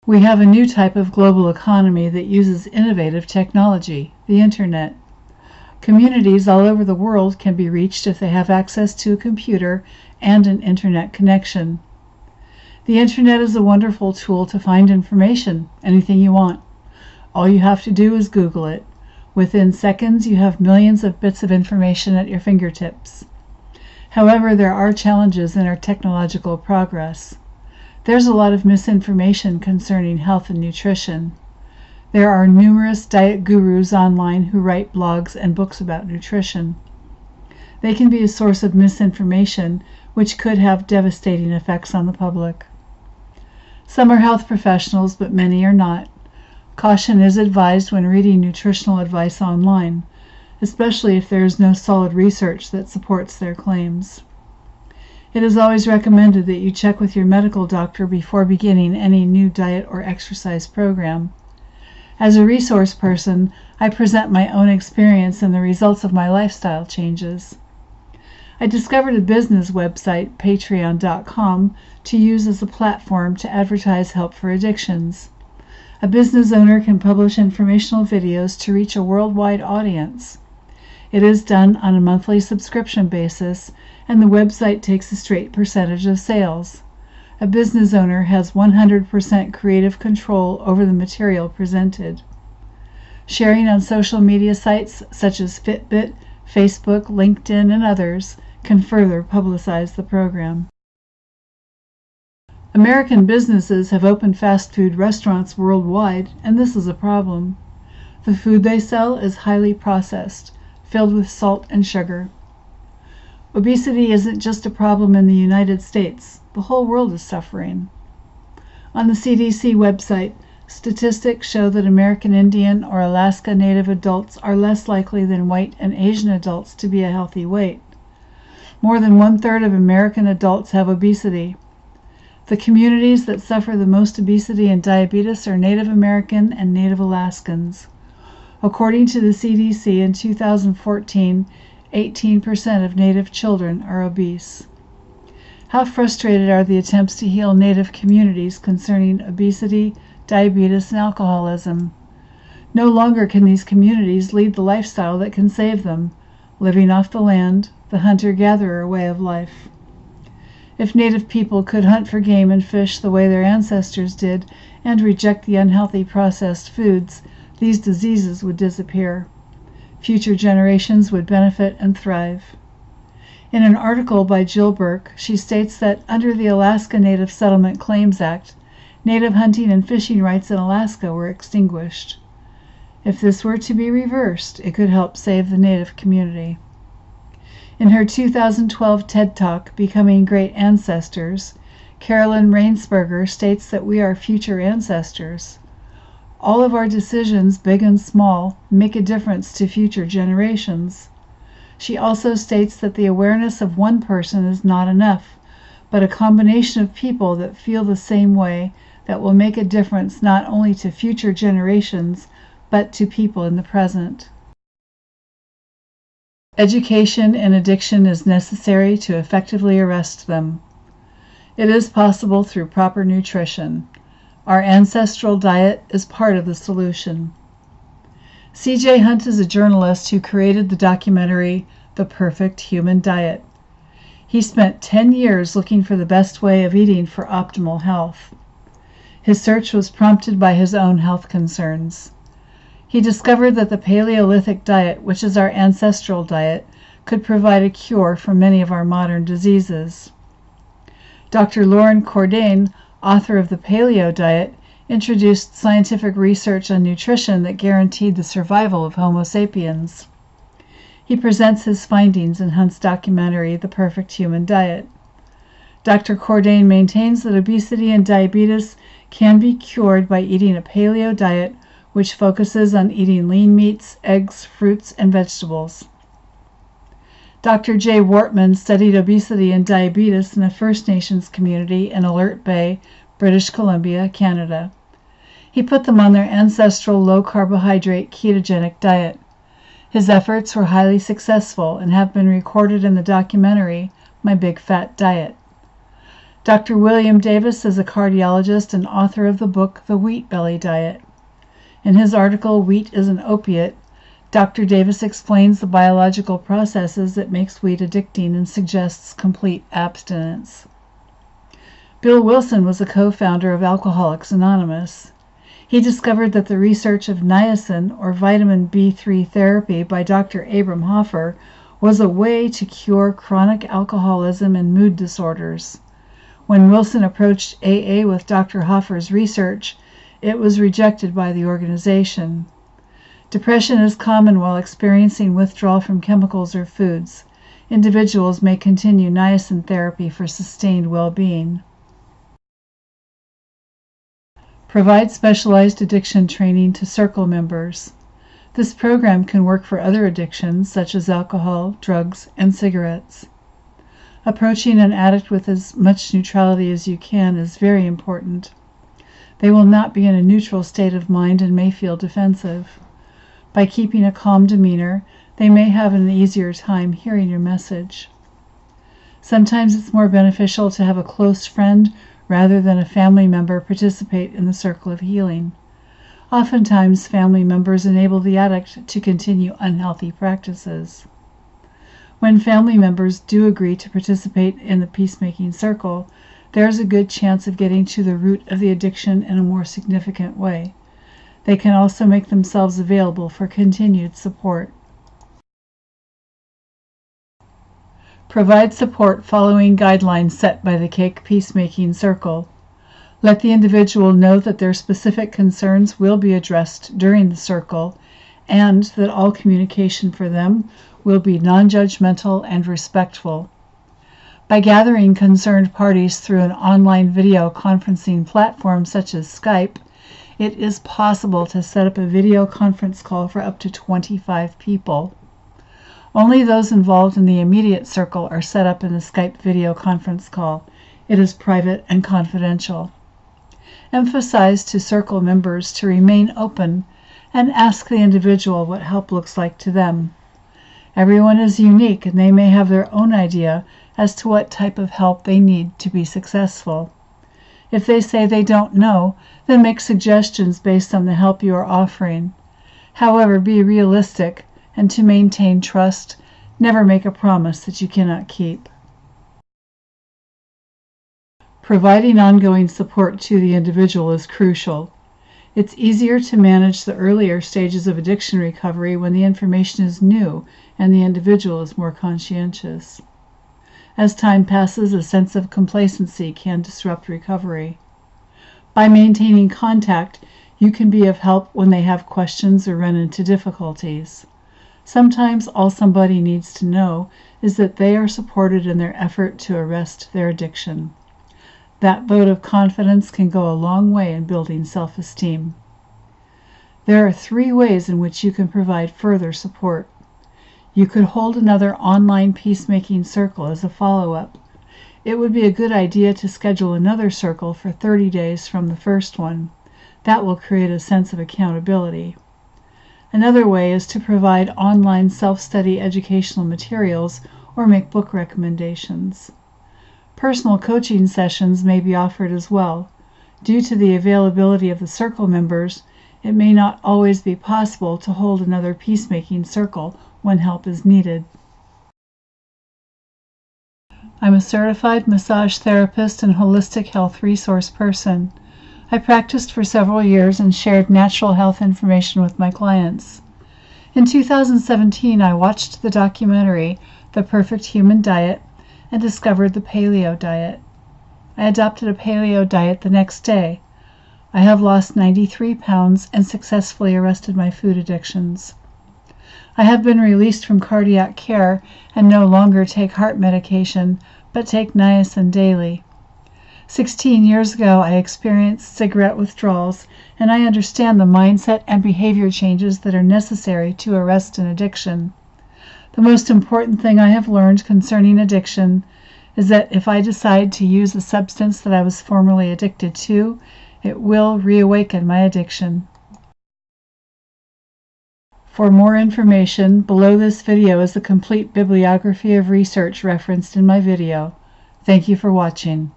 We have a new type of global economy that uses innovative technology, the Internet. Communities all over the world can be reached if they have access to a computer and an Internet connection. The Internet is a wonderful tool to find information, anything you want. All you have to do is Google it. Within seconds, you have millions of bits of information at your fingertips. However, there are challenges in our technological progress. There's a lot of misinformation concerning health and nutrition. There are numerous diet gurus online who write blogs and books about nutrition. They can be a source of misinformation, which could have devastating effects on the public. Some are health professionals, but many are not. Caution is advised when reading nutritional advice online, especially if there is no solid research that supports their claims. It is always recommended that you check with your medical doctor before beginning any new diet or exercise program. As a resource person, I present my own experience and the results of my lifestyle changes. I discovered a business website, patreon.com, to use as a platform to advertise help for addictions. A business owner can publish informational videos to reach a worldwide audience. It is done on a monthly subscription basis, and the website takes a straight percentage of sales. A business owner has 100% creative control over the material presented. Sharing on social media sites such as Fitbit, Facebook, LinkedIn, and others can further publicize the program. American businesses have opened fast food restaurants worldwide, and this is a problem. The food they sell is highly processed, filled with salt and sugar. Obesity isn't just a problem in the United States. The whole world is suffering. On the CDC website, statistics show that American Indian or Alaska Native adults are less likely than white and Asian adults to be a healthy weight. More than 1/3 of American adults have obesity. The communities that suffer the most obesity and diabetes are Native American and Native Alaskans. According to the CDC in 2014, 18% of Native children are obese. How frustrated are the attempts to heal Native communities concerning obesity, diabetes, and alcoholism? No longer can these communities lead the lifestyle that can save them, living off the land, the hunter-gatherer way of life. If Native people could hunt for game and fish the way their ancestors did and reject the unhealthy processed foods, these diseases would disappear. Future generations would benefit and thrive. In an article by Jill Burke, she states that under the Alaska Native Settlement Claims Act, Native hunting and fishing rights in Alaska were extinguished. If this were to be reversed, it could help save the Native community. In her 2012 TED Talk, Becoming Great Ancestors, Carolyn Rainsberger states that we are future ancestors. All of our decisions, big and small, make a difference to future generations. She also states that the awareness of one person is not enough, but a combination of people that feel the same way that will make a difference not only to future generations, but to people in the present. Education in addiction is necessary to effectively arrest them. It is possible through proper nutrition. Our ancestral diet is part of the solution. C.J. Hunt is a journalist who created the documentary The Perfect Human Diet. He spent 10 years looking for the best way of eating for optimal health. His search was prompted by his own health concerns. He discovered that the Paleolithic diet, which is our ancestral diet, could provide a cure for many of our modern diseases. Dr. Lauren Cordain, author of the Paleo Diet, introduced scientific research on nutrition that guaranteed the survival of Homo sapiens. He presents his findings in Hunt's documentary, The Perfect Human Diet. Dr. Cordain maintains that obesity and diabetes can be cured by eating a paleo diet which focuses on eating lean meats, eggs, fruits, and vegetables. Dr. Jay Wortman studied obesity and diabetes in a First Nations community in Alert Bay, British Columbia, Canada. He put them on their ancestral low-carbohydrate ketogenic diet. His efforts were highly successful and have been recorded in the documentary My Big Fat Diet. Dr. William Davis is a cardiologist and author of the book The Wheat Belly Diet. In his article, Wheat is an Opiate, Dr. Davis explains the biological processes that makes wheat addicting and suggests complete abstinence. Bill Wilson was a co-founder of Alcoholics Anonymous. He discovered that the research of niacin, or vitamin B3 therapy by Dr. Abram Hoffer, was a way to cure chronic alcoholism and mood disorders. When Wilson approached AA with Dr. Hoffer's research, it was rejected by the organization. Depression is common while experiencing withdrawal from chemicals or foods. Individuals may continue niacin therapy for sustained well-being. Provide specialized addiction training to Circle members. This program can work for other addictions such as alcohol, drugs, and cigarettes. Approaching an addict with as much neutrality as you can is very important. They will not be in a neutral state of mind and may feel defensive. By keeping a calm demeanor, they may have an easier time hearing your message. Sometimes it's more beneficial to have a close friend rather than a family member participate in the circle of healing. Oftentimes, family members enable the addict to continue unhealthy practices. When family members do agree to participate in the peacemaking circle, there is a good chance of getting to the root of the addiction in a more significant way. They can also make themselves available for continued support. Provide support following guidelines set by the Cake Peacemaking Circle. Let the individual know that their specific concerns will be addressed during the circle and that all communication for them will be non-judgmental and respectful. By gathering concerned parties through an online video conferencing platform such as Skype, it is possible to set up a video conference call for up to 25 people. Only those involved in the immediate circle are set up in the Skype video conference call. It is private and confidential. Emphasize to circle members to remain open and ask the individual what help looks like to them. Everyone is unique and they may have their own idea as to what type of help they need to be successful. If they say they don't know, then make suggestions based on the help you are offering. However, be realistic, and to maintain trust, never make a promise that you cannot keep. Providing ongoing support to the individual is crucial. It's easier to manage the earlier stages of addiction recovery when the information is new and the individual is more conscientious. As time passes, a sense of complacency can disrupt recovery. By maintaining contact, you can be of help when they have questions or run into difficulties. Sometimes all somebody needs to know is that they are supported in their effort to arrest their addiction. That vote of confidence can go a long way in building self-esteem. There are 3 ways in which you can provide further support. You could hold another online peacemaking circle as a follow-up. It would be a good idea to schedule another circle for 30 days from the first one. That will create a sense of accountability. Another way is to provide online self-study educational materials or make book recommendations. Personal coaching sessions may be offered as well. Due to the availability of the circle members, it may not always be possible to hold another peacemaking circle when help is needed. I'm a certified massage therapist and holistic health resource person. I practiced for several years and shared natural health information with my clients. In 2017, I watched the documentary The Perfect Human Diet and discovered the paleo diet. I adopted a paleo diet the next day. I have lost 93 pounds and successfully arrested my food addictions. I have been released from cardiac care and no longer take heart medication, but take niacin daily. 16 years ago, I experienced cigarette withdrawals, and I understand the mindset and behavior changes that are necessary to arrest an addiction. The most important thing I have learned concerning addiction is that if I decide to use a substance that I was formerly addicted to, it will reawaken my addiction. For more information, below this video is a complete bibliography of research referenced in my video. Thank you for watching.